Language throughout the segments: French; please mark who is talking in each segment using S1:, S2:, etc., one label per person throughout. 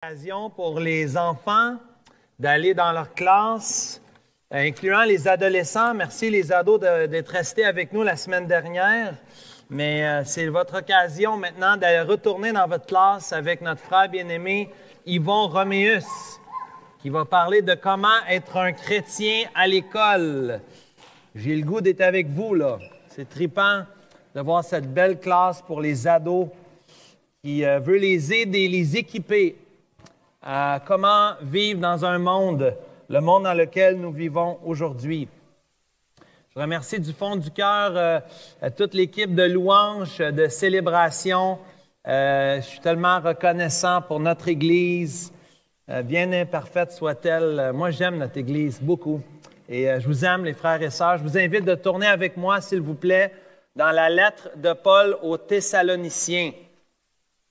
S1: Occasion pour les enfants d'aller dans leur classe, incluant les adolescents. Merci les ados d'être restés avec nous la semaine dernière. Mais c'est votre occasion maintenant d'aller retourner dans votre classe avec notre frère bien-aimé Yvon Roméus, qui va parler de comment être un chrétien à l'école. J'ai le goût d'être avec vous, là. C'est trippant de voir cette belle classe pour les ados qui veut les aider, les équiper à comment vivre dans un monde, le monde dans lequel nous vivons aujourd'hui. Je remercie du fond du cœur toute l'équipe de louanges, de célébration. Je suis tellement reconnaissant pour notre Église, bien imparfaite soit-elle. Moi, j'aime notre Église beaucoup et je vous aime, les frères et sœurs. Je vous invite de tourner avec moi, s'il vous plaît, dans la lettre de Paul aux Thessaloniciens.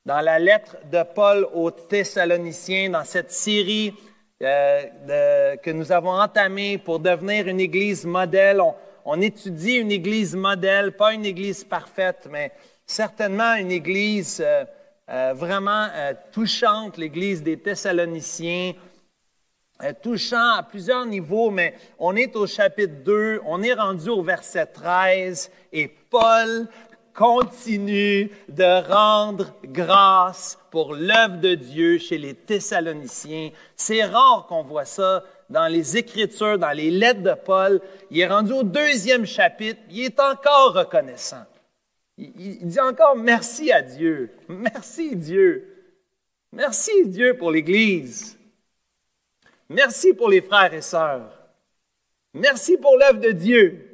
S1: Dans la lettre de Paul aux Thessaloniciens, dans cette série que nous avons entamée pour devenir une Église modèle. On étudie une Église modèle, pas une Église parfaite, mais certainement une Église vraiment touchante, l'Église des Thessaloniciens, touchant à plusieurs niveaux, mais on est au chapitre 2, on est rendu au verset 13, et Paul continue de rendre grâce pour l'œuvre de Dieu chez les Thessaloniciens. C'est rare qu'on voit ça dans les Écritures, dans les lettres de Paul. Il est rendu au 2e chapitre, il est encore reconnaissant. Il dit encore merci à Dieu. Merci Dieu. Merci Dieu pour l'Église. Merci pour les frères et sœurs. Merci pour l'œuvre de Dieu.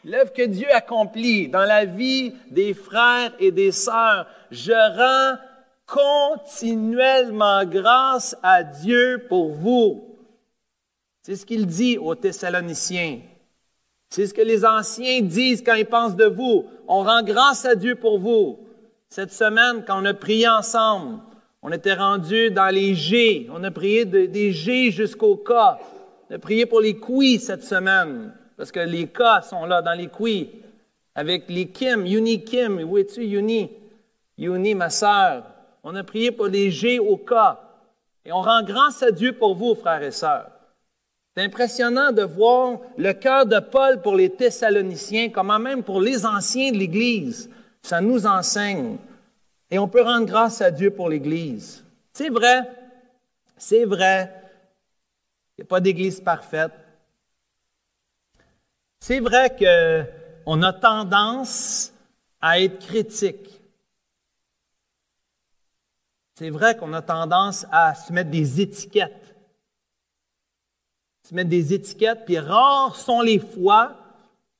S1: L'œuvre que Dieu accomplit dans la vie des frères et des sœurs. Je rends continuellement grâce à Dieu pour vous. C'est ce qu'il dit aux Thessaloniciens. C'est ce que les anciens disent quand ils pensent de vous. On rend grâce à Dieu pour vous. Cette semaine, quand on a prié ensemble, on était rendu dans les G. On a prié des G jusqu'au K. On a prié pour les QI cette semaine. Parce que les cas sont là dans les QI, avec les Kim, Uni Kim. Où es-tu, Uni? Uni, ma sœur. On a prié pour les G au K. Et on rend grâce à Dieu pour vous, frères et sœurs. C'est impressionnant de voir le cœur de Paul pour les Thessaloniciens, comment même pour les anciens de l'Église. Ça nous enseigne. Et on peut rendre grâce à Dieu pour l'Église. C'est vrai. C'est vrai. Il n'y a pas d'Église parfaite. C'est vrai qu'on a tendance à être critique. C'est vrai qu'on a tendance à se mettre des étiquettes. Se mettre des étiquettes, puis rares sont les fois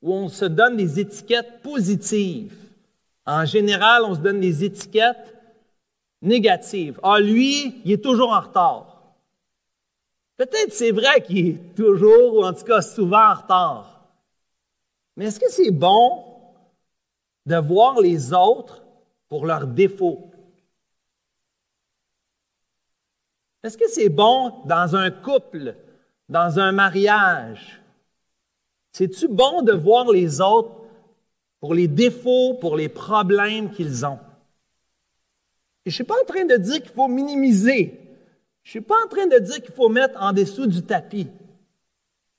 S1: où on se donne des étiquettes positives. En général, on se donne des étiquettes négatives. Ah, lui, il est toujours en retard. Peut-être c'est vrai qu'il est toujours, ou en tout cas souvent en retard. Mais est-ce que c'est bon de voir les autres pour leurs défauts? Est-ce que c'est bon dans un couple, dans un mariage? C'est-tu bon de voir les autres pour les défauts, pour les problèmes qu'ils ont? Et je ne suis pas en train de dire qu'il faut minimiser. Je ne suis pas en train de dire qu'il faut mettre en dessous du tapis.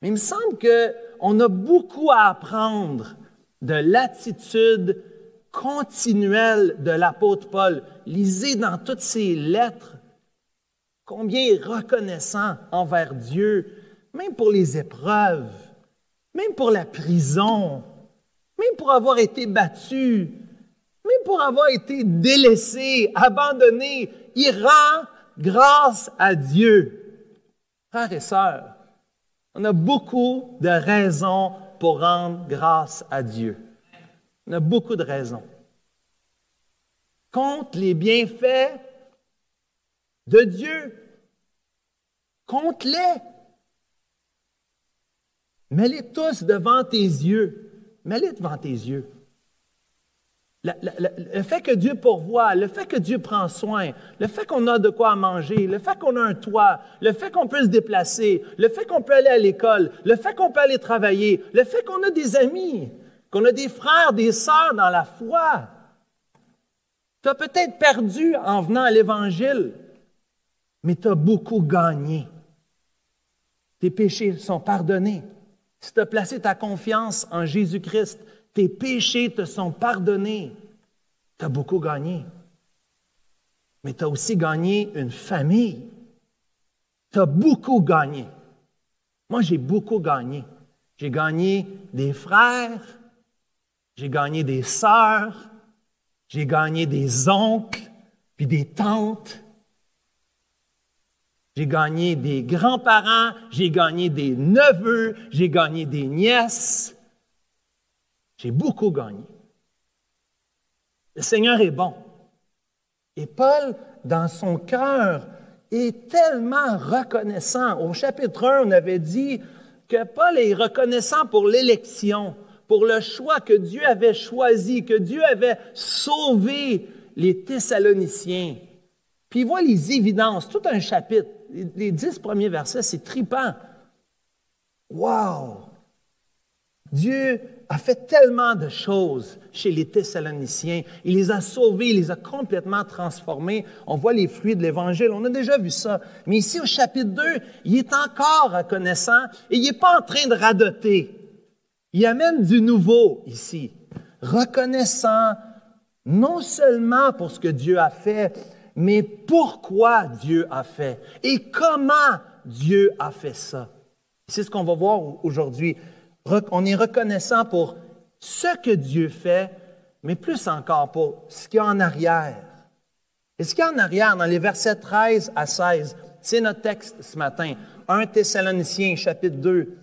S1: Mais il me semble qu'on a beaucoup à apprendre de l'attitude continuelle de l'apôtre Paul. Lisez dans toutes ses lettres combien il est reconnaissant envers Dieu, même pour les épreuves, même pour la prison, même pour avoir été battu, même pour avoir été délaissé, abandonné. Il rend grâce à Dieu. Frères et sœurs, on a beaucoup de raisons pour rendre grâce à Dieu. On a beaucoup de raisons. Compte les bienfaits de Dieu. Compte-les. Mets-les tous devant tes yeux. Mets-les devant tes yeux. Le fait que Dieu pourvoit, le fait que Dieu prend soin, le fait qu'on a de quoi manger, le fait qu'on a un toit, le fait qu'on peut se déplacer, le fait qu'on peut aller à l'école, le fait qu'on peut aller travailler, le fait qu'on a des amis, qu'on a des frères, des sœurs dans la foi. Tu as peut-être perdu en venant à l'Évangile. mais tu as beaucoup gagné. Tes péchés sont pardonnés. Si tu as placé ta confiance en Jésus-Christ, tes péchés te sont pardonnés. Tu as beaucoup gagné. Mais tu as aussi gagné une famille. Tu as beaucoup gagné. Moi, j'ai beaucoup gagné. J'ai gagné des frères, j'ai gagné des sœurs, j'ai gagné des oncles, puis des tantes. J'ai gagné des grands-parents, j'ai gagné des neveux, j'ai gagné des nièces. J'ai beaucoup gagné. Le Seigneur est bon. Et Paul, dans son cœur, est tellement reconnaissant. Au chapitre 1, on avait dit que Paul est reconnaissant pour l'élection, pour le choix que Dieu avait choisi, que Dieu avait sauvé les Thessaloniciens. Puis il voit les évidences, tout un chapitre. Les 10 premiers versets, c'est trippant. Wow! Dieu a fait tellement de choses chez les Thessaloniciens. Il les a sauvés, il les a complètement transformés. On voit les fruits de l'Évangile, on a déjà vu ça. Mais ici, au chapitre 2, il est encore reconnaissant et il n'est pas en train de radoter. Il amène du nouveau ici. Reconnaissant non seulement pour ce que Dieu a fait, mais pourquoi Dieu a fait et comment Dieu a fait ça. C'est ce qu'on va voir aujourd'hui. On est reconnaissant pour ce que Dieu fait, mais plus encore pour ce qu'il y a en arrière. Et ce qu'il y a en arrière, dans les versets 13 à 16, c'est notre texte ce matin. 1 Thessaloniciens, chapitre 2,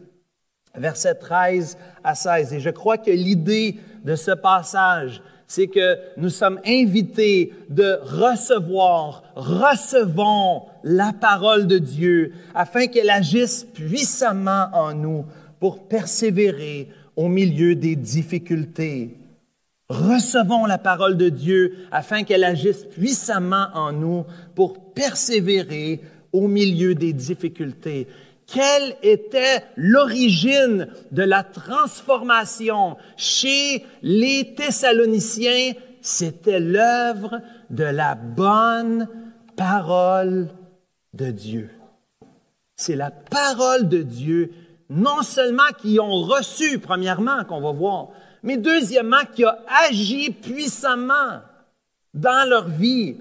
S1: versets 13 à 16. Et je crois que l'idée de ce passage, c'est que nous sommes invités de recevons la parole de Dieu afin qu'elle agisse puissamment en nous pour persévérer au milieu des difficultés. Recevons la parole de Dieu afin qu'elle agisse puissamment en nous pour persévérer au milieu des difficultés. Quelle était l'origine de la transformation chez les Thessaloniciens? C'était l'œuvre de la bonne parole de Dieu. C'est la parole de Dieu, non seulement qu'ils ont reçu, premièrement, qu'on va voir, mais deuxièmement, qui a agi puissamment dans leur vie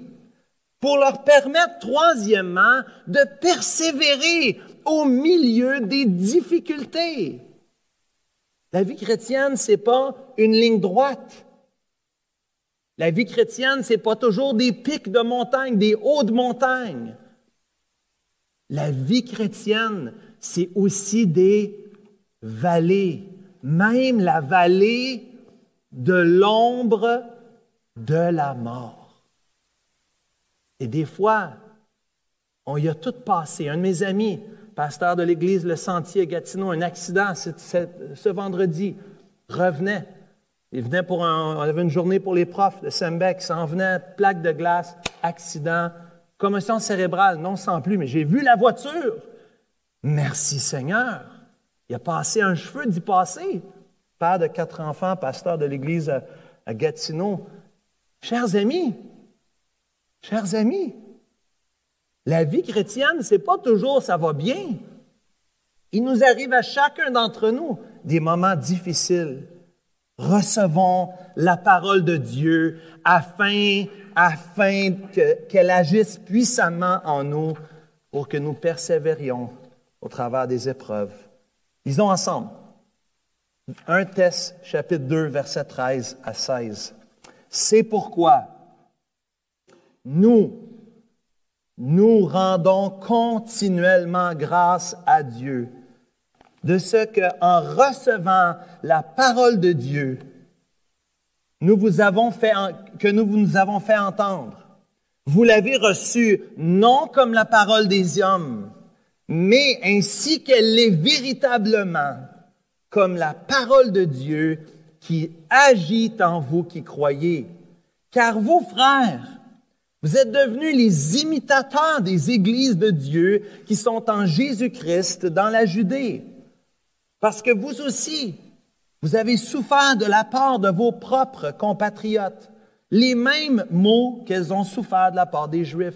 S1: pour leur permettre, troisièmement, de persévérer au milieu des difficultés. La vie chrétienne, ce n'est pas une ligne droite. La vie chrétienne, ce n'est pas toujours des pics de montagne, des hauts de montagne. La vie chrétienne, c'est aussi des vallées, même la vallée de l'ombre de la mort. Et des fois, on y a tout passé. Un de mes amis, pasteur de l'église Le Sentier à Gatineau, un accident ce vendredi, revenait. Il venait on avait une journée pour les profs de Sembec, il s'en venait, plaque de glace, accident, commotion cérébrale, non sans plus, mais j'ai vu la voiture. Merci Seigneur. Il a passé un cheveu d'y passer. Père de 4 enfants, pasteur de l'église à Gatineau. Chers amis, la vie chrétienne, c'est pas toujours ça va bien. Il nous arrive à chacun d'entre nous des moments difficiles. Recevons la parole de Dieu afin qu'elle agisse puissamment en nous pour que nous persévérions au travers des épreuves. Lisons ensemble. 1 Thess, chapitre 2, versets 13 à 16. C'est pourquoi nous rendons continuellement grâce à Dieu de ce qu'en recevant la parole de Dieu, que nous vous avons fait entendre. Vous l'avez reçue non comme la parole des hommes, mais ainsi qu'elle l'est véritablement, comme la parole de Dieu qui agit en vous qui croyez. Car vous, frères, vous êtes devenus les imitateurs des églises de Dieu qui sont en Jésus-Christ dans la Judée. Parce que vous aussi, vous avez souffert de la part de vos propres compatriotes, les mêmes maux qu'elles ont souffert de la part des Juifs.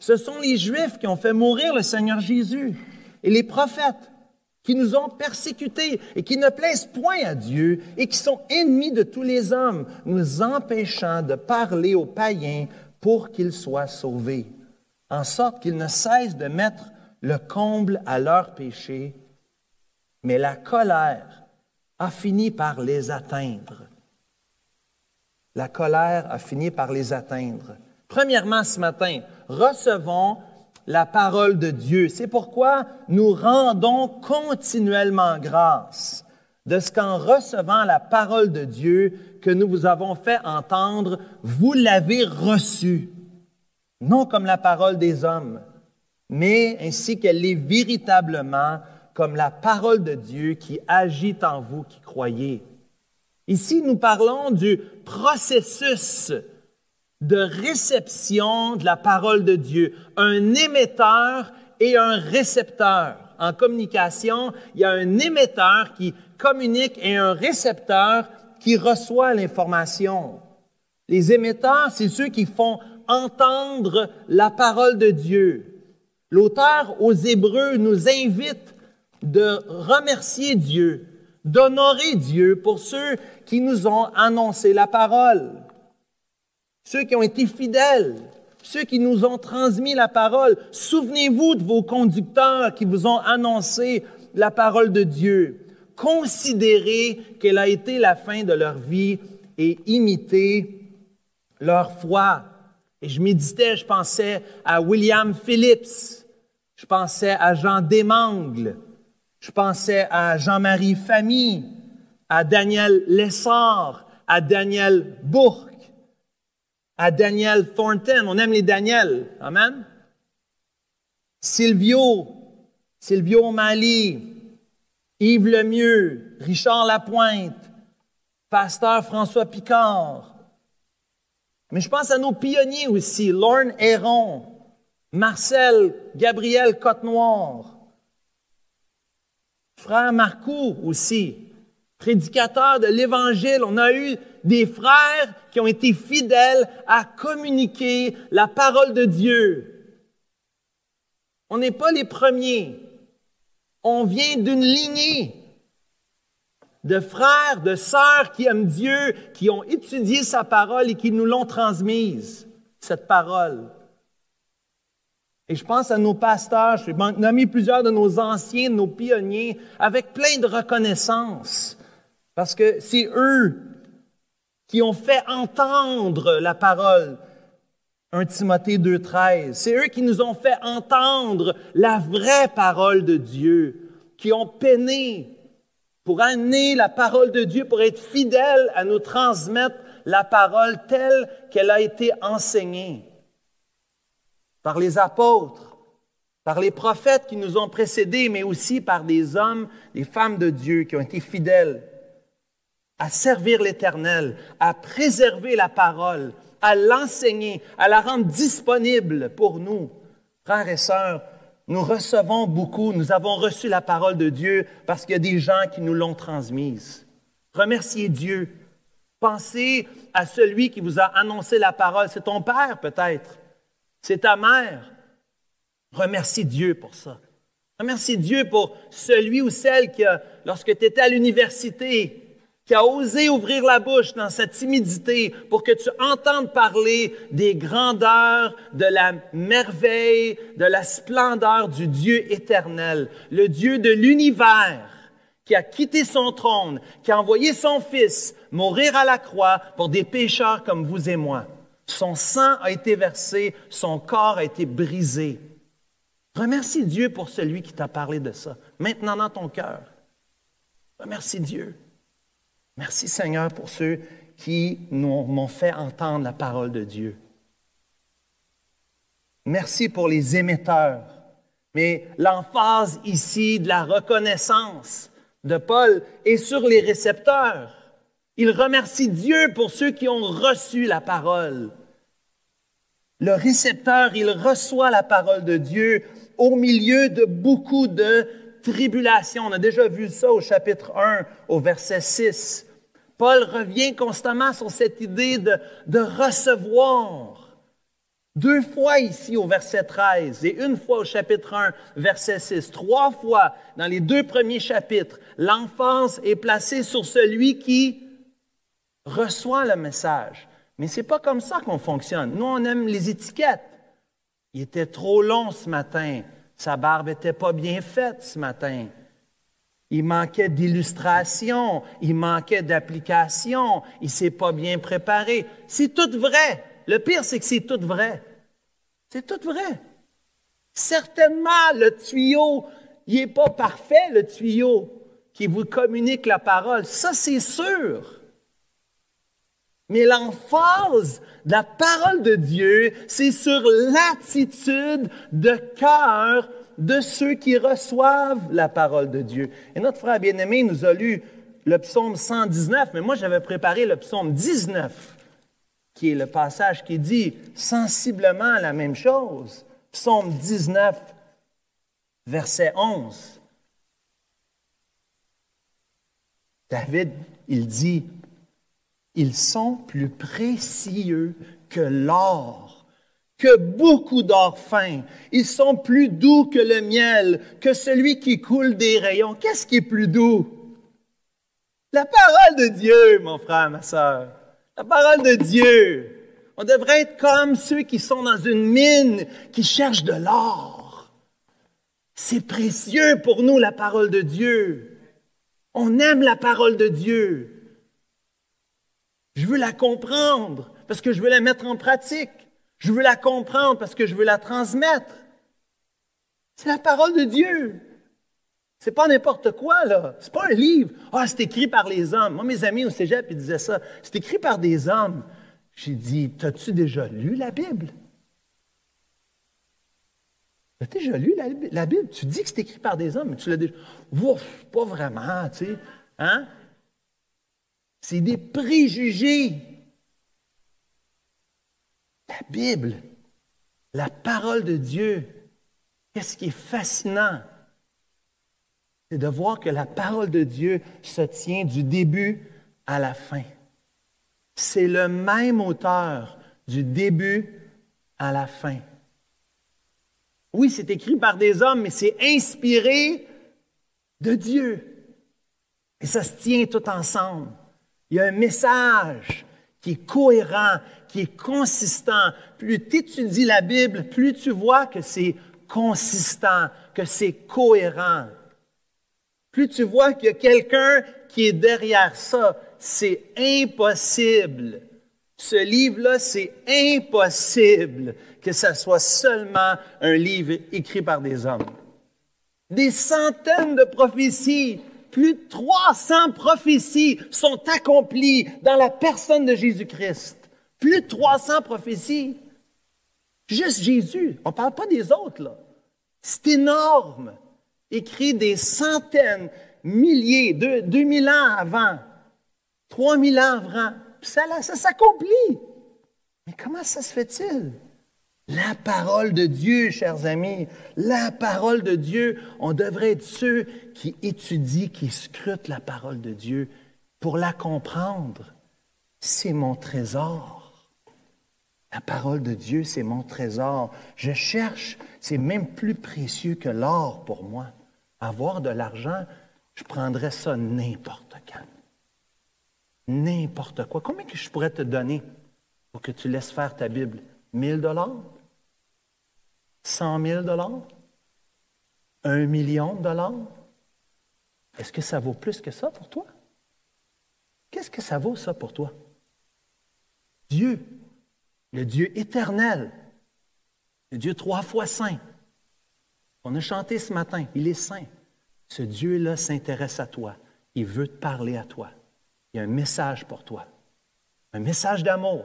S1: Ce sont les Juifs qui ont fait mourir le Seigneur Jésus et les prophètes qui nous ont persécutés et qui ne plaisent point à Dieu et qui sont ennemis de tous les hommes, nous empêchant de parler aux païens pour qu'ils soient sauvés, en sorte qu'ils ne cessent de mettre le comble à leurs péchés, mais la colère a fini par les atteindre. La colère a fini par les atteindre. Premièrement, ce matin, recevons la parole de Dieu. C'est pourquoi nous rendons continuellement grâce de ce qu'en recevant la parole de Dieu que nous vous avons fait entendre, vous l'avez reçue, non comme la parole des hommes, mais ainsi qu'elle est véritablement comme la parole de Dieu qui agit en vous qui croyez. Ici, nous parlons du processus de réception de la parole de Dieu, un émetteur et un récepteur. En communication, il y a un émetteur qui communique et un récepteur qui reçoit l'information. Les émetteurs, c'est ceux qui font entendre la parole de Dieu. L'auteur aux Hébreux nous invite de remercier Dieu, d'honorer Dieu pour ceux qui nous ont annoncé la parole. Ceux qui ont été fidèles, ceux qui nous ont transmis la parole. Souvenez-vous de vos conducteurs qui vous ont annoncé la parole de Dieu. Considérez quelle a été la fin de leur vie et imitez leur foi. Et je méditais, je pensais à William Phillips, je pensais à Jean Desmangles, je pensais à Jean-Marie Famille, à Daniel Lessard, à Daniel Bourque, à Daniel Thornton. On aime les Daniel. Amen. Silvio Mali, Yves Lemieux, Richard Lapointe, pasteur François Picard. Mais je pense à nos pionniers aussi, Lorne Héron, Marcel Gabriel Côte-Noire, frère Marcoux aussi, prédicateur de l'Évangile. On a eu des frères qui ont été fidèles à communiquer la parole de Dieu. On n'est pas les premiers. On vient d'une lignée de frères, de sœurs qui aiment Dieu, qui ont étudié sa parole et qui nous l'ont transmise, cette parole. Et je pense à nos pasteurs, je vais nommer plusieurs de nos anciens, de nos pionniers, avec plein de reconnaissance, parce que c'est eux qui ont fait entendre la parole. 1 Timothée 2,13. C'est eux qui nous ont fait entendre la vraie parole de Dieu, qui ont peiné pour amener la parole de Dieu, pour être fidèles à nous transmettre la parole telle qu'elle a été enseignée par les apôtres, par les prophètes qui nous ont précédés, mais aussi par des hommes, des femmes de Dieu qui ont été fidèles à servir l'Éternel, à préserver la parole, à l'enseigner, à la rendre disponible pour nous. Frères et sœurs, nous recevons beaucoup, nous avons reçu la parole de Dieu parce qu'il y a des gens qui nous l'ont transmise. Remerciez Dieu. Pensez à celui qui vous a annoncé la parole. C'est ton père peut-être, c'est ta mère. Remercie Dieu pour ça. Remercie Dieu pour celui ou celle qui, lorsque tu étais à l'université, qui a osé ouvrir la bouche dans sa timidité pour que tu entendes parler des grandeurs, de la merveille, de la splendeur du Dieu éternel, le Dieu de l'univers, qui a quitté son trône, qui a envoyé son Fils mourir à la croix pour des pécheurs comme vous et moi. Son sang a été versé, son corps a été brisé. Remercie Dieu pour celui qui t'a parlé de ça, maintenant dans ton cœur. Remercie Dieu. Merci Seigneur pour ceux qui m'ont fait entendre la parole de Dieu. Merci pour les émetteurs. Mais l'emphase ici de la reconnaissance de Paul est sur les récepteurs. Il remercie Dieu pour ceux qui ont reçu la parole. Le récepteur, il reçoit la parole de Dieu au milieu de beaucoup de tribulations. On a déjà vu ça au chapitre 1, au verset 6. Paul revient constamment sur cette idée de recevoir. 2 fois ici au verset 13 et 1 fois au chapitre 1, verset 6. 3 fois dans les 2 premiers chapitres, l'emphase est placée sur celui qui reçoit le message. Mais ce n'est pas comme ça qu'on fonctionne. Nous, on aime les étiquettes. Il était trop long ce matin. Sa barbe n'était pas bien faite ce matin. Il manquait d'illustration, il manquait d'application, il ne s'est pas bien préparé. C'est tout vrai. Le pire, c'est que c'est tout vrai. C'est tout vrai. Certainement, le tuyau, il n'est pas parfait, le tuyau qui vous communique la parole. Ça, c'est sûr. Mais l'emphase de la parole de Dieu, c'est sur l'attitude de cœur de ceux qui reçoivent la parole de Dieu. Et notre frère bien-aimé nous a lu le psaume 119, mais moi j'avais préparé le psaume 19, qui est le passage qui dit sensiblement la même chose. Psaume 19, verset 11. David, il dit, « Ils sont plus précieux que l'or, que beaucoup d'or fin. Ils sont plus doux que le miel, que celui qui coule des rayons. » Qu'est-ce qui est plus doux? La parole de Dieu, mon frère, ma sœur. La parole de Dieu. On devrait être comme ceux qui sont dans une mine, qui cherchent de l'or. C'est précieux pour nous, la parole de Dieu. On aime la parole de Dieu. Je veux la comprendre parce que je veux la mettre en pratique. Je veux la comprendre parce que je veux la transmettre. C'est la parole de Dieu. C'est pas n'importe quoi, là. C'est pas un livre. Ah, c'est écrit par les hommes. Moi, mes amis au cégep, ils disaient ça. C'est écrit par des hommes. J'ai dit, t'as-tu déjà lu la Bible? T'as déjà lu la Bible? Tu dis que c'est écrit par des hommes, mais tu l'as déjà... Ouf, pas vraiment, tu sais. Hein? C'est des préjugés. La Bible, la parole de Dieu, qu'est-ce qui est fascinant? C'est de voir que la parole de Dieu se tient du début à la fin. C'est le même auteur du début à la fin. Oui, c'est écrit par des hommes, mais c'est inspiré de Dieu. Et ça se tient tout ensemble. Il y a un message qui est cohérent, qui est consistant. Plus tu étudies la Bible, plus tu vois que c'est consistant, que c'est cohérent. Plus tu vois qu'il y a quelqu'un qui est derrière ça. C'est impossible. Ce livre-là, c'est impossible que ce soit seulement un livre écrit par des hommes. Des centaines de prophéties, plus de 300 prophéties sont accomplies dans la personne de Jésus-Christ. Plus de 300 prophéties. Juste Jésus. On ne parle pas des autres, là. C'est énorme. Écrit des centaines, milliers, 2000 ans avant, 3000 ans avant. Puis ça s'accomplit. Mais comment ça se fait-il? La parole de Dieu, chers amis, la parole de Dieu, on devrait être ceux qui étudient, qui scrutent la parole de Dieu pour la comprendre. C'est mon trésor. La parole de Dieu, c'est mon trésor. Je cherche, c'est même plus précieux que l'or pour moi. Avoir de l'argent, je prendrais ça n'importe quand. N'importe quoi. Combien que je pourrais te donner pour que tu laisses faire ta Bible? 1000 $? 100 000 $? 1 million de dollars? Est-ce que ça vaut plus que ça pour toi? Qu'est-ce que ça vaut, ça, pour toi? Dieu, le Dieu éternel, le Dieu 3 fois saint. On a chanté ce matin, il est saint. Ce Dieu-là s'intéresse à toi. Il veut te parler à toi. Il y a un message pour toi. Un message d'amour.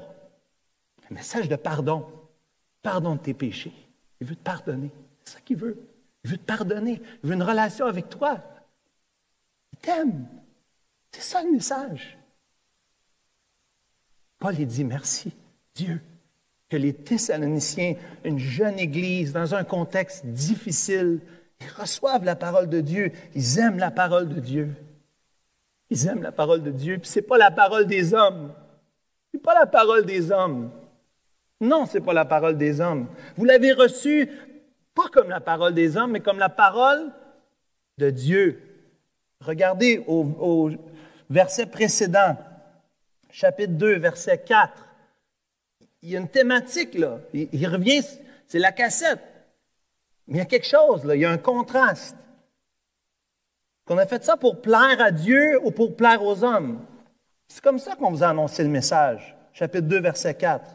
S1: Un message de pardon. Pardon de tes péchés. Il veut te pardonner. C'est ça qu'il veut. Il veut te pardonner. Il veut une relation avec toi. Il t'aime. C'est ça le message. Paul il dit merci, Dieu, que les Thessaloniciens, une jeune église, dans un contexte difficile, ils reçoivent la parole de Dieu. Ils aiment la parole de Dieu. Ils aiment la parole de Dieu. Puis ce n'est pas la parole des hommes. Ce n'est pas la parole des hommes. Non, ce n'est pas la parole des hommes. Vous l'avez reçue pas comme la parole des hommes, mais comme la parole de Dieu. Regardez au verset précédent, chapitre 2, verset 4. Il y a une thématique, là. Il revient, c'est la cassette. Mais il y a quelque chose, là. Il y a un contraste. Qu'on a fait ça pour plaire à Dieu ou pour plaire aux hommes. C'est comme ça qu'on vous a annoncé le message. Chapitre 2, verset 4.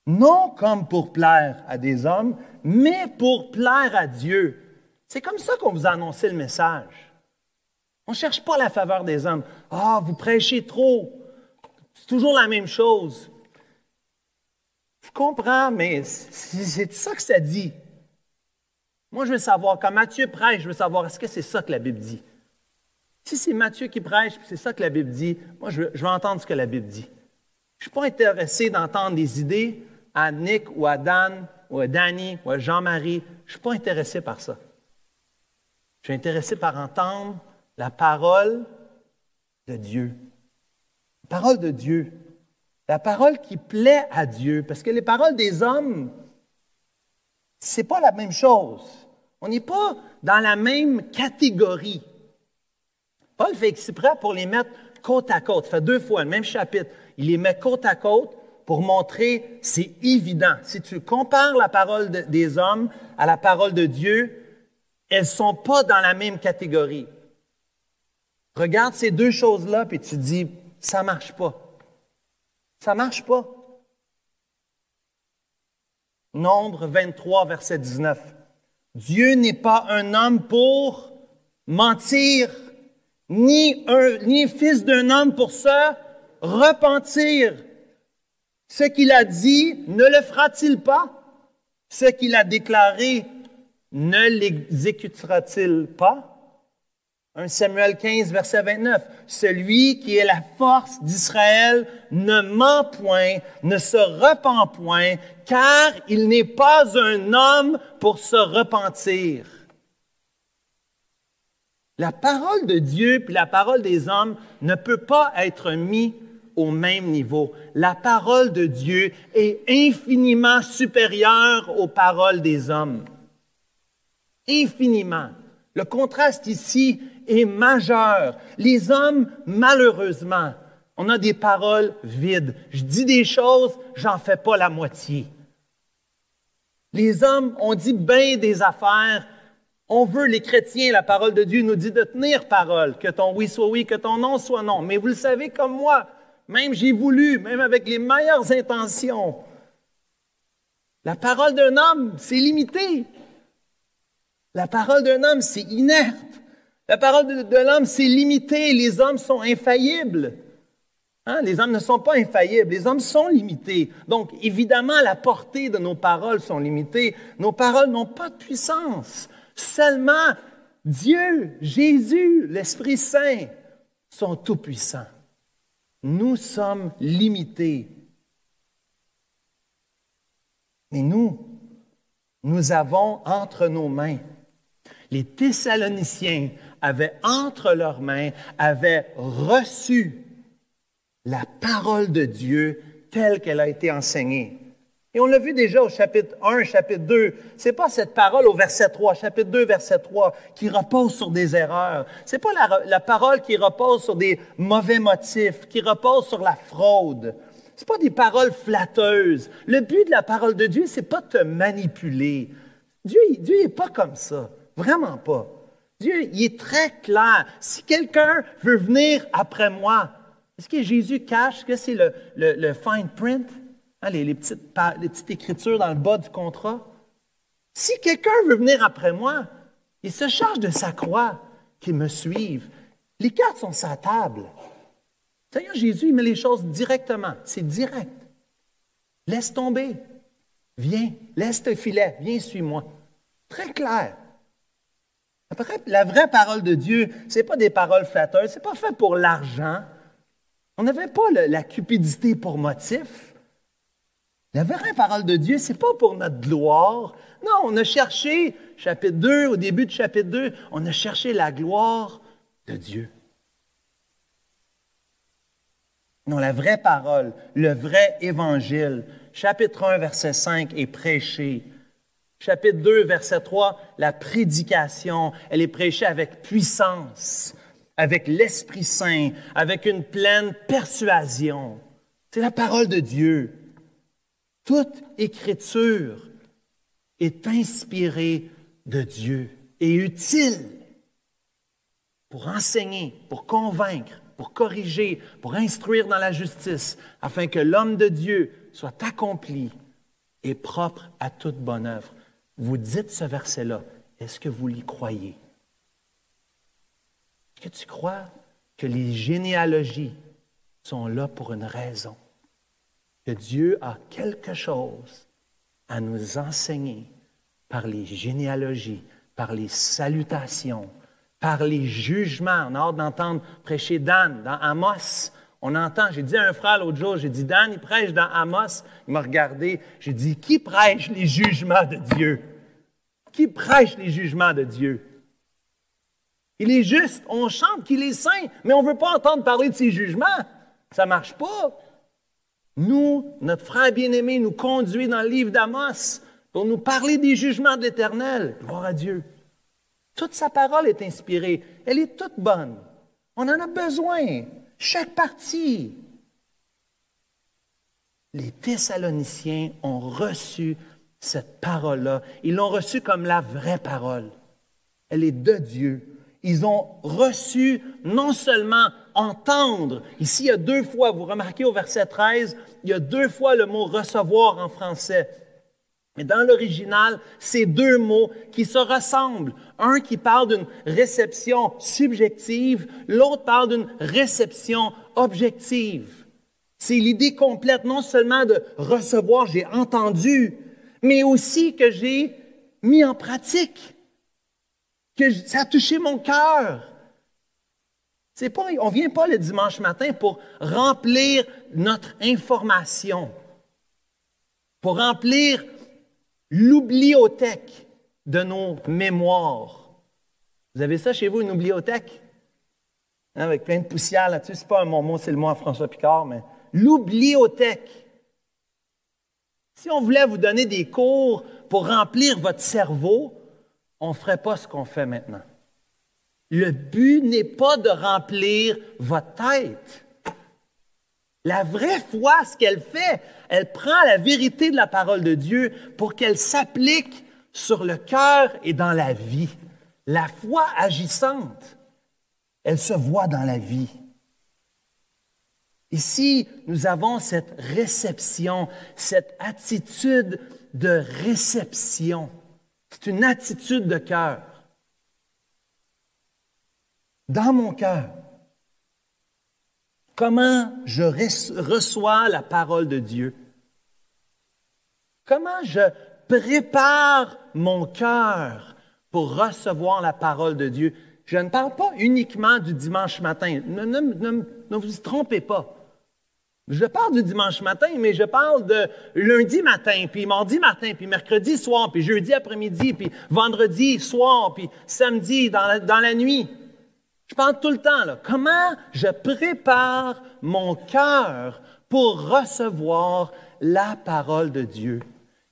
S1: Non comme pour plaire à des hommes, mais pour plaire à Dieu. C'est comme ça qu'on vous a annoncé le message. On ne cherche pas la faveur des hommes. « Ah, vous prêchez trop. C'est toujours la même chose. » Je comprends, mais c'est ça que ça dit. Moi, je veux savoir, quand Matthieu prêche, je veux savoir, est-ce que c'est ça que la Bible dit? Si c'est Matthieu qui prêche, puis c'est ça que la Bible dit, moi, je veux entendre ce que la Bible dit. Je ne suis pas intéressé d'entendre des idées à Nick ou à Dan ou à Danny ou à Jean-Marie. Je ne suis pas intéressé par ça. Je suis intéressé par entendre la parole de Dieu. La parole de Dieu. La parole qui plaît à Dieu. Parce que les paroles des hommes, ce n'est pas la même chose. On n'est pas dans la même catégorie. Paul fait exprès pour les mettre côte à côte. Il fait 2 fois le même chapitre. Il les met côte à côte pour montrer, c'est évident. Si tu compares la parole des hommes à la parole de Dieu, elles ne sont pas dans la même catégorie. Regarde ces 2 choses-là, puis tu dis, ça ne marche pas. Ça ne marche pas. Nombre 23, verset 19. Dieu n'est pas un homme pour mentir, ni fils d'un homme pour se repentir. Ce qu'il a dit, ne le fera-t-il pas? Ce qu'il a déclaré, ne l'exécutera-t-il pas? 1 Samuel 15, verset 29. Celui qui est la force d'Israël ne ment point, ne se repent point, car il n'est pas un homme pour se repentir. La parole de Dieu puis la parole des hommes ne peut pas être mis au même niveau. La parole de Dieu est infiniment supérieure aux paroles des hommes. Infiniment. Le contraste ici est majeur. Les hommes, malheureusement, on a des paroles vides. Je dis des choses, j'en fais pas la moitié. Les hommes, on dit bien des affaires. On veut, les chrétiens, la parole de Dieu nous dit de tenir parole, que ton oui soit oui, que ton non soit non. Mais vous le savez comme moi, même j'ai voulu, même avec les meilleures intentions. La parole d'un homme, c'est limité. La parole d'un homme, c'est inerte. La parole de l'homme, c'est limité. Les hommes sont infaillibles. Hein? Les hommes ne sont pas infaillibles. Les hommes sont limités. Donc, évidemment, la portée de nos paroles sont limitées. Nos paroles n'ont pas de puissance. Seulement Dieu, Jésus, l'Esprit Saint sont tout-puissants. Nous sommes limités. Mais nous avons entre nos mains. Les Thessaloniciens avaient entre leurs mains, avaient reçu la parole de Dieu telle qu'elle a été enseignée. Et on l'a vu déjà au chapitre 1, chapitre 2. Ce n'est pas cette parole au verset 3, chapitre 2, verset 3, qui repose sur des erreurs. Ce n'est pas la parole qui repose sur des mauvais motifs, qui repose sur la fraude. Ce n'est pas des paroles flatteuses. Le but de la parole de Dieu, ce n'est pas de te manipuler. Dieu n'est pas comme ça. Vraiment pas. Dieu, il est très clair. Si quelqu'un veut venir après moi, est-ce que Jésus cache que c'est le fine print? Hein, les petites écritures dans le bas du contrat. Si quelqu'un veut venir après moi, il se charge de sa croix, qu'il me suive. Les cartes sont sur la table. Seigneur Jésus, il met les choses directement. C'est direct. Laisse tomber. Viens, laisse tes filets. Viens, suis-moi. Très clair. Après, la vraie parole de Dieu, ce n'est pas des paroles flatteuses. Ce n'est pas fait pour l'argent. On n'avait pas la cupidité pour motif. La vraie parole de Dieu, ce n'est pas pour notre gloire. Non, on a cherché, chapitre 2, au début du chapitre 2, on a cherché la gloire de Dieu. Non, la vraie parole, le vrai évangile. Chapitre 1, verset 5 est prêché. Chapitre 2, verset 3, la prédication, elle est prêchée avec puissance, avec l'Esprit Saint, avec une pleine persuasion. C'est la parole de Dieu. Toute écriture est inspirée de Dieu et utile pour enseigner, pour convaincre, pour corriger, pour instruire dans la justice, afin que l'homme de Dieu soit accompli et propre à toute bonne œuvre. Vous dites ce verset-là, est-ce que vous l'y croyez? Est-ce que tu crois que les généalogies sont là pour une raison? Que Dieu a quelque chose à nous enseigner par les généalogies, par les salutations, par les jugements. On a hâte d'entendre prêcher Dan dans Amos. On entend, j'ai dit à un frère l'autre jour, j'ai dit, Dan, il prêche dans Amos. Il m'a regardé, j'ai dit, qui prêche les jugements de Dieu? Qui prêche les jugements de Dieu? Il est juste, on chante qu'il est saint, mais on ne veut pas entendre parler de ses jugements. Ça ne marche pas. Nous, notre frère bien-aimé nous conduit dans le livre d'Amos pour nous parler des jugements de l'Éternel. Gloire à Dieu. Toute sa parole est inspirée. Elle est toute bonne. On en a besoin. Chaque partie. Les Thessaloniciens ont reçu cette parole-là. Ils l'ont reçue comme la vraie parole. Elle est de Dieu. Ils ont reçu non seulement entendre. Ici, il y a 2 fois, vous remarquez au verset 13, il y a 2 fois le mot recevoir en français. Mais dans l'original, c'est 2 mots qui se ressemblent. Un qui parle d'une réception subjective, l'autre parle d'une réception objective. C'est l'idée complète, non seulement de recevoir, j'ai entendu, mais aussi que j'ai mis en pratique, que ça a touché mon cœur. C'est pas, on ne vient pas le dimanche matin pour remplir notre information, pour remplir l'oubliothèque de nos mémoires. Vous avez ça chez vous, une oubliothèque? Hein, avec plein de poussière là-dessus. Ce n'est pas mon mot, c'est le mot à François Picard, mais l'oubliothèque. Si on voulait vous donner des cours pour remplir votre cerveau, on ne ferait pas ce qu'on fait maintenant. Le but n'est pas de remplir votre tête. La vraie foi, ce qu'elle fait, elle prend la vérité de la parole de Dieu pour qu'elle s'applique sur le cœur et dans la vie. La foi agissante, elle se voit dans la vie. Ici, nous avons cette réception, cette attitude de réception. C'est une attitude de cœur. Dans mon cœur, comment je reçois la parole de Dieu? Comment je prépare mon cœur pour recevoir la parole de Dieu? Je ne parle pas uniquement du dimanche matin. Ne vous y trompez pas. Je parle du dimanche matin, mais je parle de lundi matin, puis mardi matin, puis mercredi soir, puis jeudi après-midi, puis vendredi soir, puis samedi dans la nuit. Je parle tout le temps, là. Comment je prépare mon cœur pour recevoir la parole de Dieu?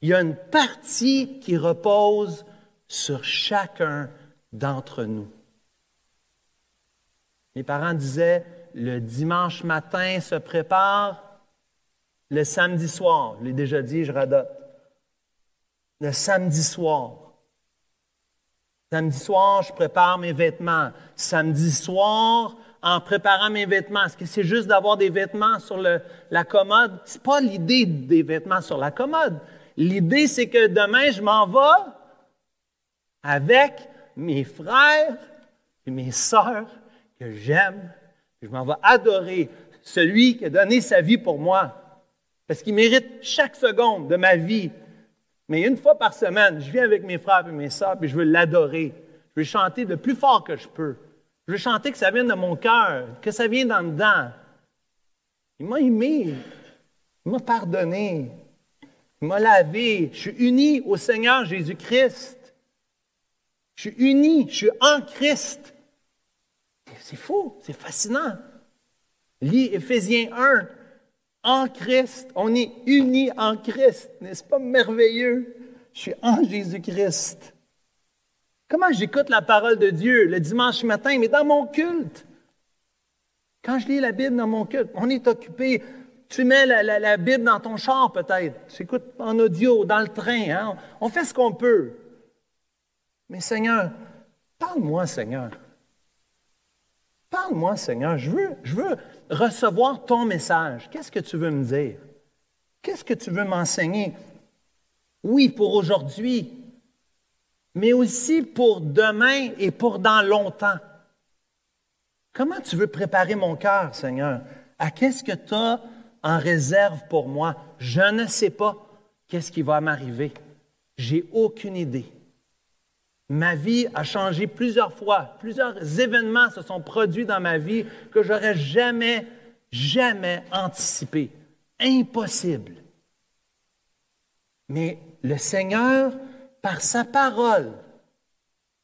S1: Il y a une partie qui repose sur chacun d'entre nous. Mes parents disaient, le dimanche matin se prépare, le samedi soir. Je l'ai déjà dit, je radote. Le samedi soir. Samedi soir, je prépare mes vêtements. Samedi soir, en préparant mes vêtements, est-ce que c'est juste d'avoir des vêtements sur la commode? Ce n'est pas l'idée des vêtements sur la commode. L'idée, c'est que demain, je m'en vais avec mes frères et mes sœurs que j'aime. Je m'en vais adorer celui qui a donné sa vie pour moi. Parce qu'il mérite chaque seconde de ma vie. Mais une fois par semaine, je viens avec mes frères et mes sœurs, puis je veux l'adorer. Je veux chanter le plus fort que je peux. Je veux chanter que ça vienne de mon cœur, que ça vienne d'en dedans. Il m'a aimé. Il m'a pardonné. Il m'a lavé. Je suis uni au Seigneur Jésus-Christ. Je suis uni. Je suis en Christ. C'est fou. C'est fascinant. Lis Éphésiens 1. En Christ, on est unis en Christ. N'est-ce pas merveilleux? Je suis en Jésus-Christ. Comment j'écoute la parole de Dieu le dimanche matin, mais dans mon culte? Quand je lis la Bible dans mon culte, on est occupé. Tu mets la Bible dans ton char peut-être. Tu écoutes en audio, dans le train. Hein? On fait ce qu'on peut. Mais Seigneur, parle-moi, Seigneur. Parle-moi, Seigneur. Je veux recevoir ton message. Qu'est-ce que tu veux me dire? Qu'est-ce que tu veux m'enseigner? Oui, pour aujourd'hui, mais aussi pour demain et pour dans longtemps. Comment tu veux préparer mon cœur, Seigneur? À qu'est-ce que tu as en réserve pour moi? Je ne sais pas qu'est-ce qui va m'arriver. J'ai aucune idée. Ma vie a changé plusieurs fois. Plusieurs événements se sont produits dans ma vie que j'aurais jamais anticipé. Impossible. Mais le Seigneur, par sa parole,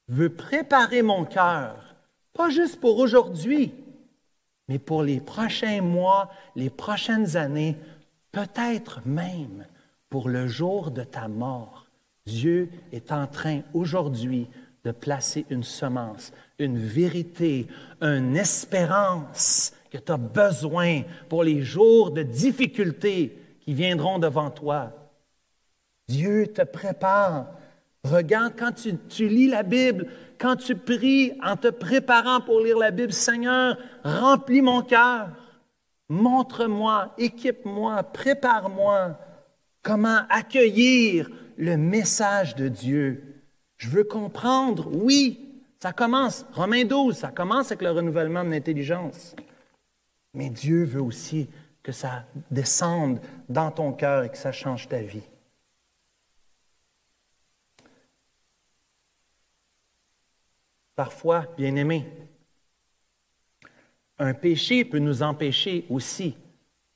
S1: veut préparer mon cœur, pas juste pour aujourd'hui, mais pour les prochains mois, les prochaines années, peut-être même pour le jour de ta mort. Dieu est en train aujourd'hui de placer une semence, une vérité, une espérance que tu as besoin pour les jours de difficulté qui viendront devant toi. Dieu te prépare. Regarde quand tu lis la Bible, quand tu pries en te préparant pour lire la Bible, Seigneur, remplis mon cœur, montre-moi, équipe-moi, prépare-moi comment accueillir le message de Dieu. Je veux comprendre, oui, ça commence, Romains 12, ça commence avec le renouvellement de l'intelligence. Mais Dieu veut aussi que ça descende dans ton cœur et que ça change ta vie. Parfois, bien-aimés, un péché peut nous empêcher aussi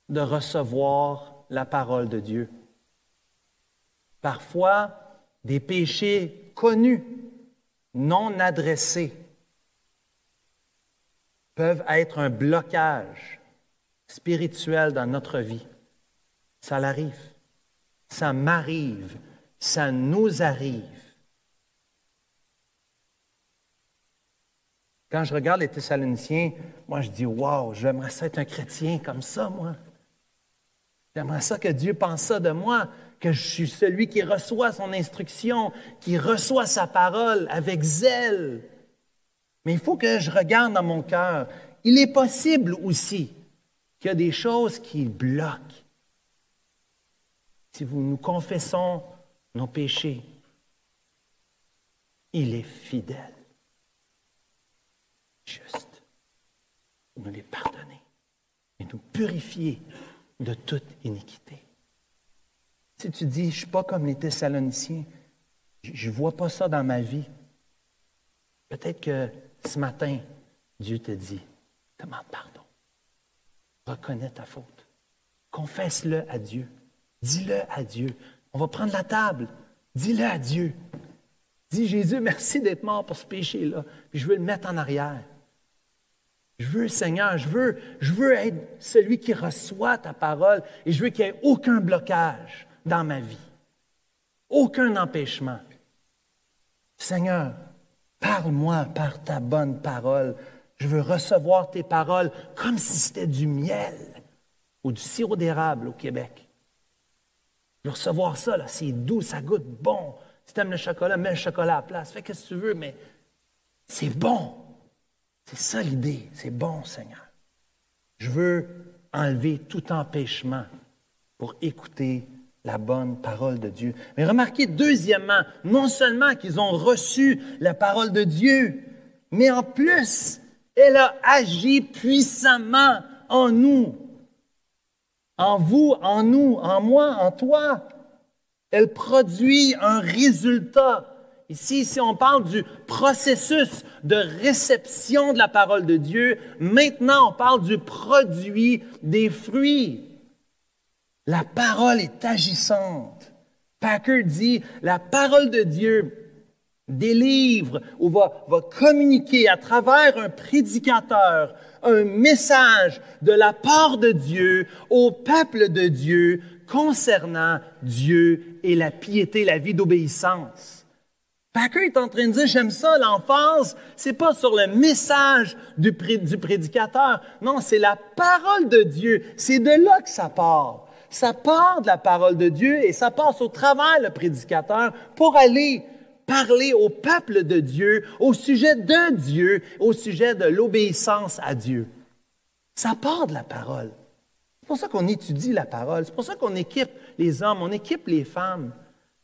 S1: de recevoir la parole de Dieu. Parfois, des péchés connus, non adressés, peuvent être un blocage spirituel dans notre vie. Ça l'arrive, ça m'arrive, ça nous arrive. Quand je regarde les Thessaloniciens, moi je dis « Wow, j'aimerais ça être un chrétien comme ça, moi. J'aimerais ça que Dieu pense ça de moi, que je suis celui qui reçoit son instruction, qui reçoit sa parole avec zèle. » Mais il faut que je regarde dans mon cœur. Il est possible aussi qu'il y a des choses qui bloquent. Si nous confessons nos péchés, il est fidèle. Juste pour nous les pardonner et nous purifier de toute iniquité. Si tu dis, je ne suis pas comme les Thessaloniciens, je ne vois pas ça dans ma vie, peut-être que ce matin, Dieu te dit, demande pardon, reconnais ta faute, confesse-le à Dieu, dis-le à Dieu. On va prendre la table, dis-le à Dieu. Dis, Jésus, merci d'être mort pour ce péché-là, puis je veux le mettre en arrière. Je veux, Seigneur, je veux être celui qui reçoit ta parole et je veux qu'il n'y ait aucun blocage dans ma vie, aucun empêchement. Seigneur, parle-moi par ta bonne parole. Je veux recevoir tes paroles comme si c'était du miel ou du sirop d'érable au Québec. Je veux recevoir ça, là, c'est doux, ça goûte bon. Si tu aimes le chocolat, mets le chocolat à la place. Fais ce que tu veux, mais c'est bon. C'est ça l'idée. C'est bon, Seigneur. Je veux enlever tout empêchement pour écouter la bonne parole de Dieu. Mais remarquez, deuxièmement, non seulement qu'ils ont reçu la parole de Dieu, mais en plus, elle a agi puissamment en nous. En vous, en nous, en moi, en toi. Elle produit un résultat. Ici, on parle du processus de réception de la parole de Dieu. Maintenant, on parle du produit des fruits. La parole est agissante. Packer dit, la parole de Dieu délivre ou va communiquer à travers un prédicateur un message de la part de Dieu au peuple de Dieu concernant Dieu et la piété, la vie d'obéissance. Packer est en train de dire, j'aime ça, l'emphase, c'est pas sur le message du prédicateur. Non, c'est la parole de Dieu. C'est de là que ça part. Ça part de la parole de Dieu et ça passe au travers le prédicateur pour aller parler au peuple de Dieu, au sujet de Dieu, au sujet de l'obéissance à Dieu. Ça part de la parole. C'est pour ça qu'on étudie la parole. C'est pour ça qu'on équipe les hommes, on équipe les femmes.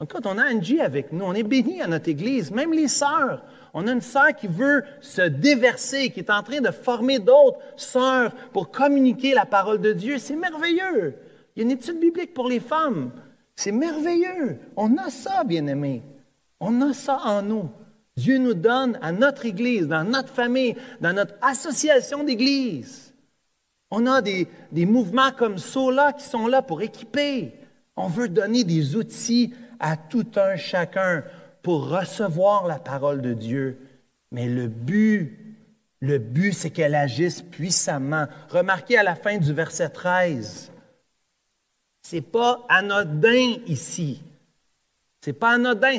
S1: Quand on a Angie avec nous, on est bénis à notre Église, même les sœurs. On a une sœur qui veut se déverser, qui est en train de former d'autres sœurs pour communiquer la parole de Dieu. C'est merveilleux. Il y a une étude biblique pour les femmes. C'est merveilleux. On a ça, bien-aimés. On a ça en nous. Dieu nous donne à notre Église, dans notre famille, dans notre association d'Église. On a des mouvements comme Sola qui sont là pour équiper. On veut donner des outils à tout un chacun pour recevoir la parole de Dieu. Mais le but, c'est qu'elle agisse puissamment. Remarquez à la fin du verset 13, c'est pas anodin ici. C'est pas anodin,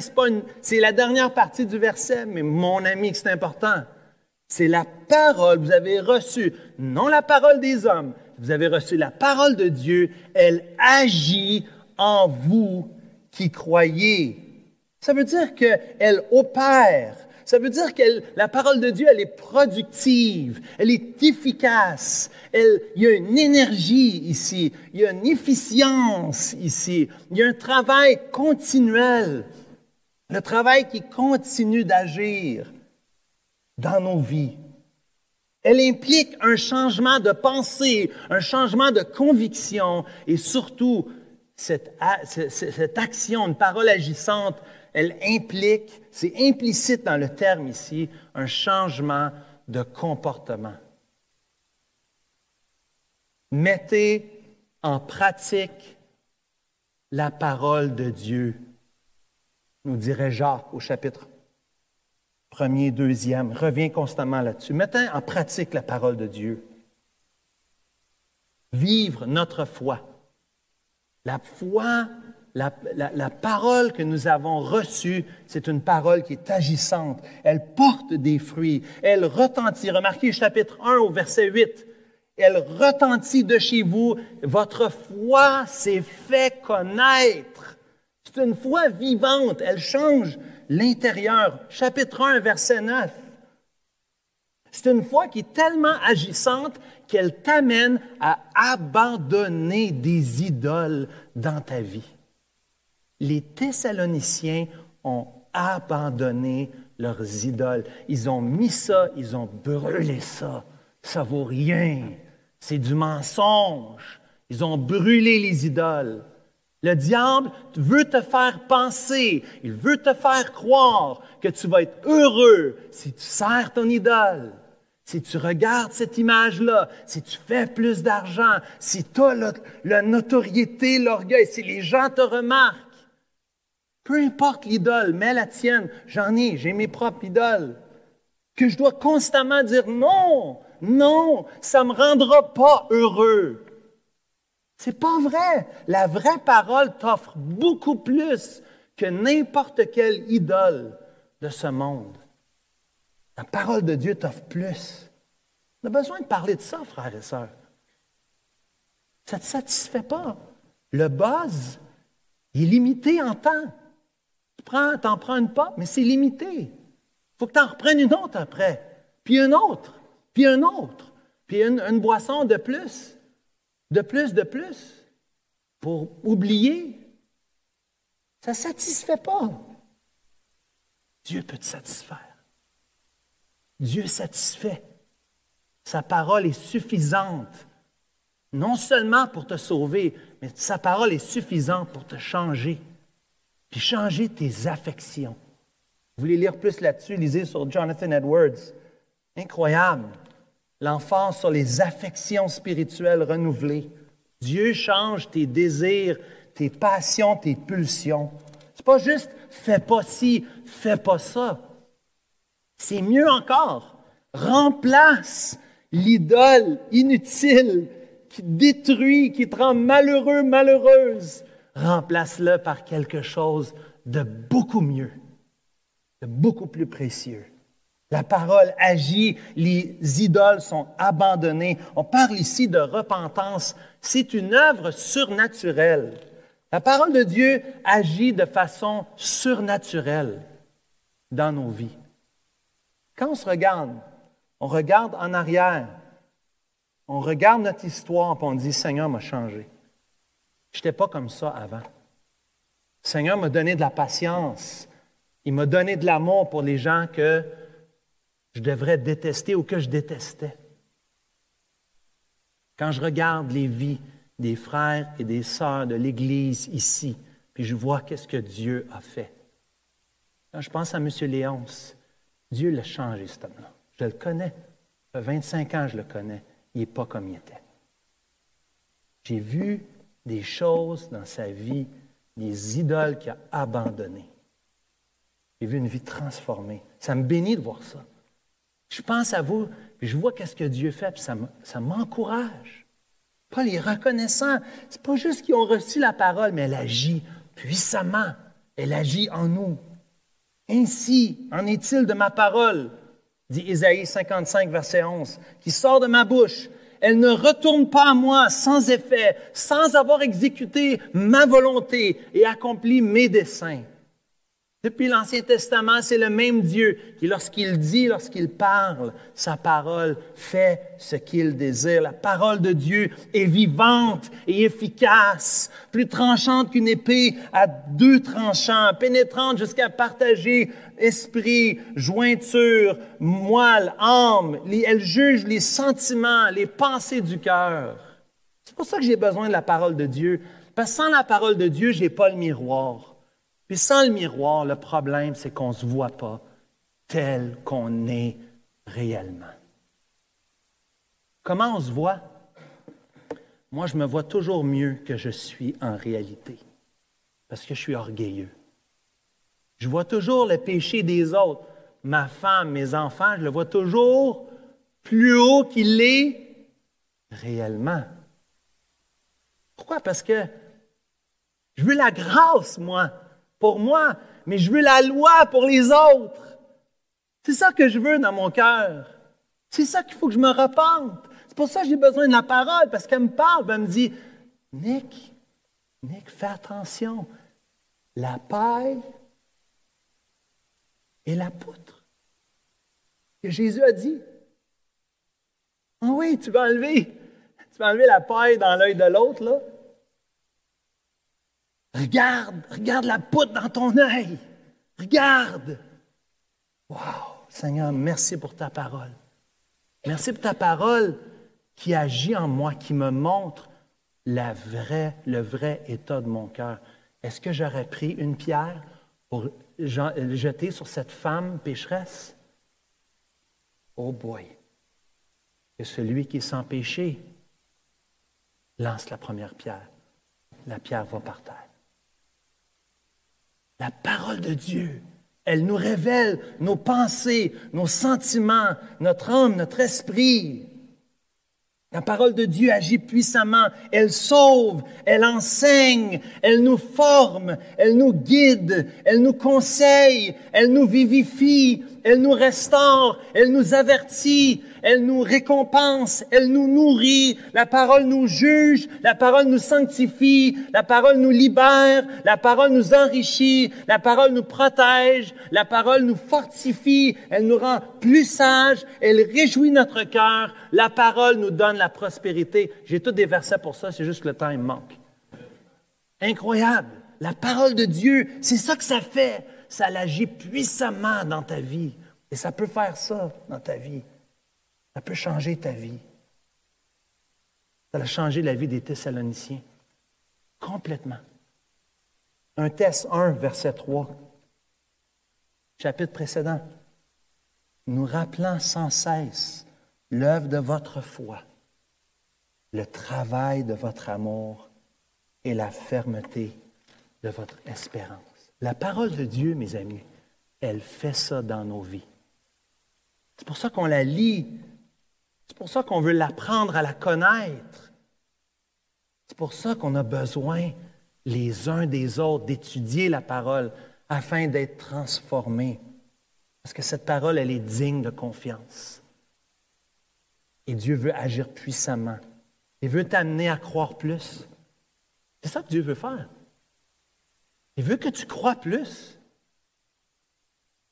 S1: c'est la dernière partie du verset, mais mon ami, c'est important. C'est la parole, vous avez reçu, non la parole des hommes, vous avez reçu la parole de Dieu, elle agit en vous qui croyez. Ça veut dire qu'elle opère. Ça veut dire que la parole de Dieu, elle est productive, elle est efficace. Il y a une énergie ici, il y a une efficience ici, il y a un travail continuel, le travail qui continue d'agir dans nos vies. Elle implique un changement de pensée, un changement de conviction et surtout, cette action, une parole agissante, elle implique, c'est implicite dans le terme ici, un changement de comportement. Mettez en pratique la parole de Dieu, nous dirait Jacques au chapitre 1er, 2e. Revient constamment là-dessus. Mettez en pratique la parole de Dieu. Vivre notre foi. La foi, la parole que nous avons reçue, c'est une parole qui est agissante. Elle porte des fruits. Elle retentit. Remarquez chapitre 1 au verset 8. Elle retentit de chez vous. Votre foi s'est fait connaître. C'est une foi vivante. Elle change l'intérieur. Chapitre 1, verset 9. C'est une foi qui est tellement agissante qu'elle t'amène à abandonner des idoles dans ta vie. Les Thessaloniciens ont abandonné leurs idoles. Ils ont mis ça, ils ont brûlé ça. Ça vaut rien. C'est du mensonge. Ils ont brûlé les idoles. Le diable veut te faire penser, il veut te faire croire que tu vas être heureux si tu sers ton idole. Si tu regardes cette image-là, si tu fais plus d'argent, si tu as la notoriété, l'orgueil, si les gens te remarquent, peu importe l'idole, mets la tienne, j'ai mes propres idoles, que je dois constamment dire non, non, ça ne me rendra pas heureux. C'est pas vrai. La vraie parole t'offre beaucoup plus que n'importe quelle idole de ce monde. La parole de Dieu t'offre plus. On a besoin de parler de ça, frères et sœurs. Ça ne te satisfait pas. Le buzz, il est limité en temps. Tu t'en prends une pop, mais c'est limité. Il faut que tu en reprennes une autre après, puis une autre, puis une autre, puis une boisson de plus, de plus, pour oublier. Ça ne satisfait pas. Dieu peut te satisfaire. Dieu satisfait. Sa parole est suffisante, non seulement pour te sauver, mais sa parole est suffisante pour te changer, puis changer tes affections. Vous voulez lire plus là-dessus, lisez sur Jonathan Edwards. Incroyable. L'emphase sur les affections spirituelles renouvelées. Dieu change tes désirs, tes passions, tes pulsions. C'est pas juste fais pas ci, fais pas ça. C'est mieux encore. Remplace l'idole inutile qui détruit, qui te rend malheureux, malheureuse. Remplace-le par quelque chose de beaucoup mieux, de beaucoup plus précieux. La parole agit, les idoles sont abandonnées. On parle ici de repentance. C'est une œuvre surnaturelle. La parole de Dieu agit de façon surnaturelle dans nos vies. Quand on regarde en arrière, on regarde notre histoire et on dit « Seigneur m'a changé. Je n'étais pas comme ça avant. Le Seigneur m'a donné de la patience. Il m'a donné de l'amour pour les gens que je devrais détester ou que je détestais. » Quand je regarde les vies des frères et des sœurs de l'Église ici, puis je vois qu'est-ce que Dieu a fait. Quand je pense à M. Léonce, Dieu l'a changé, cet homme-là. Je le connais. Ça fait 25 ans que je le connais. Il n'est pas comme il était. J'ai vu des choses dans sa vie, des idoles qu'il a abandonnées. J'ai vu une vie transformée. Ça me bénit de voir ça. Je pense à vous, puis je vois qu'est-ce que Dieu fait, puis ça m'encourage. Paul est reconnaissant. Ce n'est pas juste qu'ils ont reçu la parole, mais elle agit puissamment. Elle agit en nous. Ainsi en est-il de ma parole, dit Ésaïe 55, verset 11, qui sort de ma bouche. Elle ne retourne pas à moi sans effet, sans avoir exécuté ma volonté et accompli mes desseins. Depuis l'Ancien Testament, c'est le même Dieu qui, lorsqu'il dit, lorsqu'il parle, sa parole fait ce qu'il désire. La parole de Dieu est vivante et efficace, plus tranchante qu'une épée à 2 tranchants, pénétrante jusqu'à partager esprit, jointure, moelle, âme. Elle juge les sentiments, les pensées du cœur. C'est pour ça que j'ai besoin de la parole de Dieu. Parce que sans la parole de Dieu, je n'ai pas le miroir. Puis sans le miroir, le problème, c'est qu'on ne se voit pas tel qu'on est réellement. Comment on se voit? Moi, je me vois toujours mieux que je suis en réalité, parce que je suis orgueilleux. Je vois toujours le péché des autres. Ma femme, mes enfants, je le vois toujours plus haut qu'il est réellement. Pourquoi? Parce que je veux la grâce, moi, pour moi, mais je veux la loi pour les autres. C'est ça que je veux dans mon cœur. C'est ça qu'il faut que je me repente. C'est pour ça que j'ai besoin de la parole, parce qu'elle me parle, elle me dit, Nick, fais attention. La paille et la poutre. Que Jésus a dit. Ah oui, tu vas enlever la paille dans l'œil de l'autre, là. Regarde la poutre dans ton œil. Regarde. Wow, Seigneur, merci pour ta parole. Merci pour ta parole qui agit en moi, qui me montre le vrai état de mon cœur. Est-ce que j'aurais pris une pierre pour jeter sur cette femme pécheresse? Oh boy! Que celui qui est sans péché lance la première pierre. La pierre va par terre. La parole de Dieu, elle nous révèle nos pensées, nos sentiments, notre âme, notre esprit. La parole de Dieu agit puissamment. Elle sauve, elle enseigne, elle nous forme, elle nous guide, elle nous conseille, elle nous vivifie, elle nous restaure, elle nous avertit, elle nous récompense, elle nous nourrit. La parole nous juge, la parole nous sanctifie, la parole nous libère, la parole nous enrichit, la parole nous protège, la parole nous fortifie, elle nous rend plus sages, elle réjouit notre cœur. La parole nous donne la prospérité. J'ai tous des versets pour ça, c'est juste que le temps il me manque. Incroyable. La parole de Dieu, c'est ça que ça fait. Ça l'agit puissamment dans ta vie. Et ça peut faire ça dans ta vie. Ça peut changer ta vie. Ça a changé la vie des Thessaloniciens. Complètement. 1 Thess 1, verset 3. Chapitre précédent. Nous rappelant sans cesse l'œuvre de votre foi, le travail de votre amour et la fermeté de votre espérance. La parole de Dieu, mes amis, elle fait ça dans nos vies. C'est pour ça qu'on la lit. C'est pour ça qu'on veut l'apprendre à la connaître. C'est pour ça qu'on a besoin les uns des autres d'étudier la parole afin d'être transformés. Parce que cette parole, elle est digne de confiance. Et Dieu veut agir puissamment. Il veut t'amener à croire plus. C'est ça que Dieu veut faire. Il veut que tu crois plus.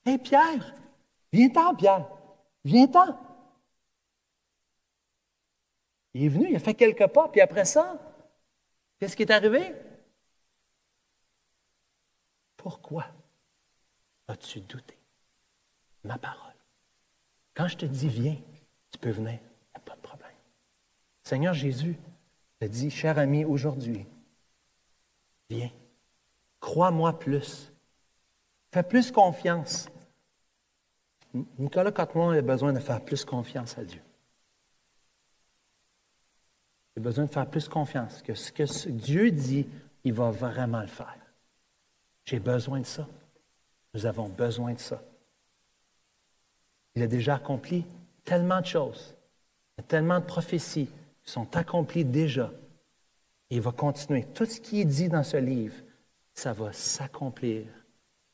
S1: Hé, Pierre, viens-t'en, Pierre. Viens-t'en. Il est venu, il a fait quelques pas, puis après ça, qu'est-ce qui est arrivé? Pourquoi as-tu douté? Ma parole. Quand je te dis viens, tu peux venir, il n'y a pas de problème. Seigneur Jésus te dit, cher ami, aujourd'hui, viens, crois-moi plus. Fais plus confiance. Nicolas Cotton a besoin de faire plus confiance à Dieu. Il a besoin de faire plus confiance que ce que Dieu dit, il va vraiment le faire. J'ai besoin de ça. Nous avons besoin de ça. Il a déjà accompli tellement de choses. Il y a tellement de prophéties qui sont accomplies déjà. Et il va continuer. Tout ce qui est dit dans ce livre, ça va s'accomplir.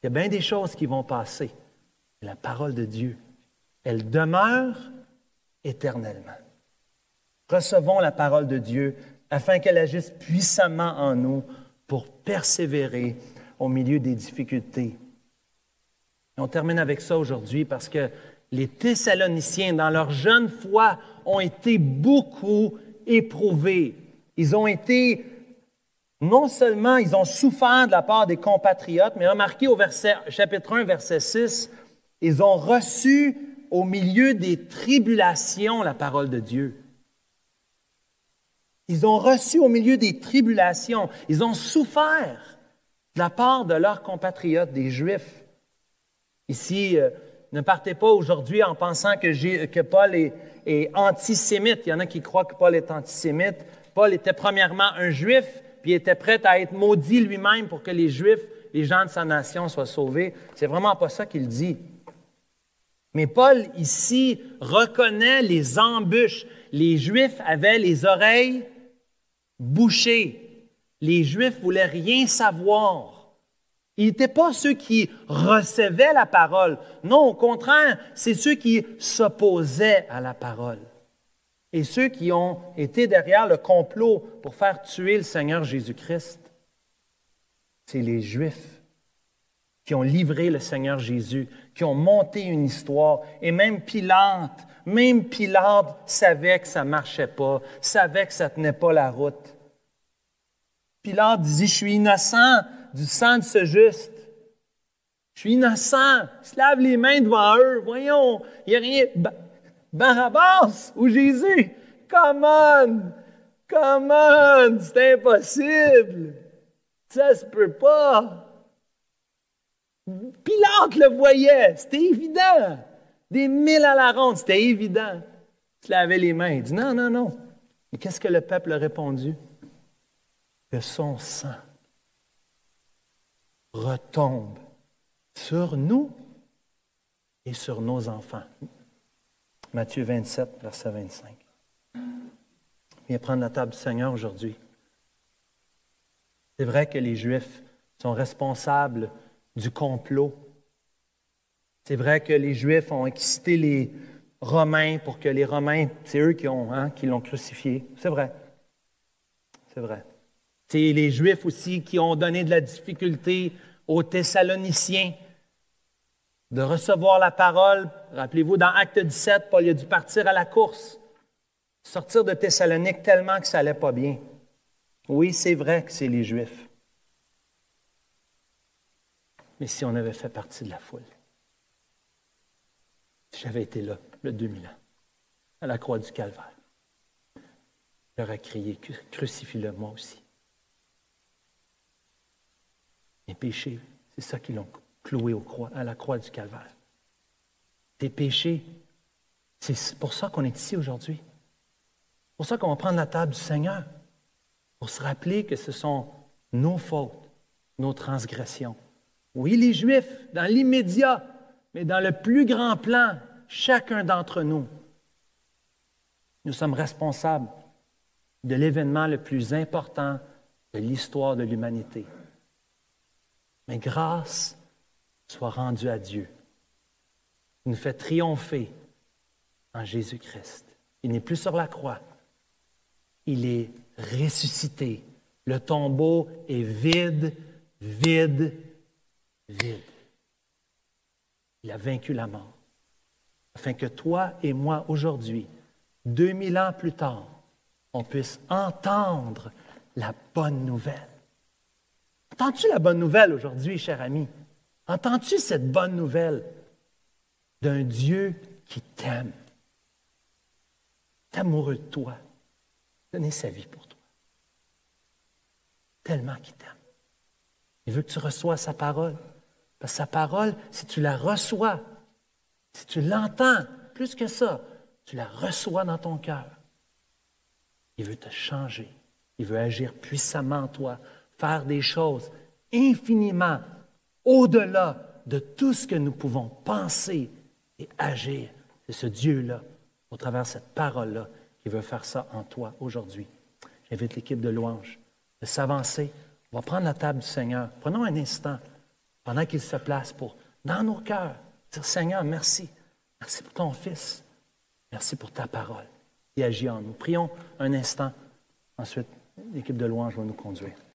S1: Il y a bien des choses qui vont passer. Mais la parole de Dieu, elle demeure éternellement. Recevons la parole de Dieu afin qu'elle agisse puissamment en nous pour persévérer au milieu des difficultés. Et on termine avec ça aujourd'hui parce que les Thessaloniciens, dans leur jeune foi, ont été beaucoup éprouvés. Ils ont été, non seulement ils ont souffert de la part des compatriotes, mais remarquez au chapitre 1, verset 6, ils ont reçu au milieu des tribulations la parole de Dieu. Ils ont reçu au milieu des tribulations. Ils ont souffert de la part de leurs compatriotes, des Juifs. Ici, ne partez pas aujourd'hui en pensant que Paul est antisémite. Il y en a qui croient que Paul est antisémite. Paul était premièrement un Juif, puis il était prêt à être maudit lui-même pour que les Juifs, les gens de sa nation, soient sauvés. C'est vraiment pas ça qu'il dit. Mais Paul, ici, reconnaît les embûches. Les Juifs avaient les oreilles bouchées. Les Juifs ne voulaient rien savoir. Ils n'étaient pas ceux qui recevaient la parole. Non, au contraire, c'est ceux qui s'opposaient à la parole. Et ceux qui ont été derrière le complot pour faire tuer le Seigneur Jésus-Christ, c'est les Juifs qui ont livré le Seigneur Jésus, qui ont monté une histoire. Et même Pilate savait que ça ne marchait pas, savait que ça ne tenait pas la route. Pilate disait, je suis innocent du sang de ce juste. Je suis innocent. Il se lave les mains devant eux. Voyons, il n'y a rien. Barabbas ou Jésus? Come on, c'est impossible. Ça se peut pas. Pilate le voyait, c'était évident. Des mille à la ronde, c'était évident. Il se lavait les mains. Il dit non. Et qu'est-ce que le peuple a répondu? Que son sang retombe sur nous et sur nos enfants. Matthieu 27, verset 25. Viens prendre la table du Seigneur aujourd'hui. C'est vrai que les Juifs sont responsables du complot. C'est vrai que les Juifs ont excité les Romains pour que les Romains, c'est eux qui l'ont crucifié. C'est vrai. C'est vrai. C'est les Juifs aussi qui ont donné de la difficulté aux Thessaloniciens de recevoir la parole. Rappelez-vous, dans Acte 17, Paul a dû partir à la course, sortir de Thessalonique tellement que ça n'allait pas bien. Oui, c'est vrai que c'est les Juifs. Mais si on avait fait partie de la foule, si j'avais été là, le 2000 ans, à la croix du Calvaire, j'aurais crié, crucifie-le moi aussi. Mes péchés, c'est ça qu'ils l'ont cloué à la croix du Calvaire. Tes péchés, c'est pour ça qu'on est ici aujourd'hui. C'est pour ça qu'on va prendre la table du Seigneur, pour se rappeler que ce sont nos fautes, nos transgressions, Oui, les Juifs, dans l'immédiat, mais dans le plus grand plan, chacun d'entre nous, nous sommes responsables de l'événement le plus important de l'histoire de l'humanité. Mais grâce soit rendue à Dieu, qui nous fait triompher en Jésus-Christ. Il n'est plus sur la croix. Il est ressuscité. Le tombeau est vide, vide, vide. Il a vaincu la mort. Afin que toi et moi, aujourd'hui, 2000 ans plus tard, on puisse entendre la bonne nouvelle. Entends-tu la bonne nouvelle aujourd'hui, cher ami? Entends-tu cette bonne nouvelle d'un Dieu qui t'aime, amoureux de toi, donner sa vie pour toi, tellement qu'il t'aime. Il veut que tu reçoives sa parole. Parce que sa parole, si tu la reçois, si tu l'entends, plus que ça, tu la reçois dans ton cœur. Il veut te changer. Il veut agir puissamment en toi, faire des choses infiniment au-delà de tout ce que nous pouvons penser et agir. C'est ce Dieu-là, au travers de cette parole-là, qui veut faire ça en toi aujourd'hui. J'invite l'équipe de louange de s'avancer. On va prendre la table du Seigneur. Prenons un instant, pendant qu'il se place pour, dans nos cœurs, dire « Seigneur, merci. Merci pour ton Fils. Merci pour ta parole qui agit en nous. » Prions un instant. Ensuite, l'équipe de louange va nous conduire.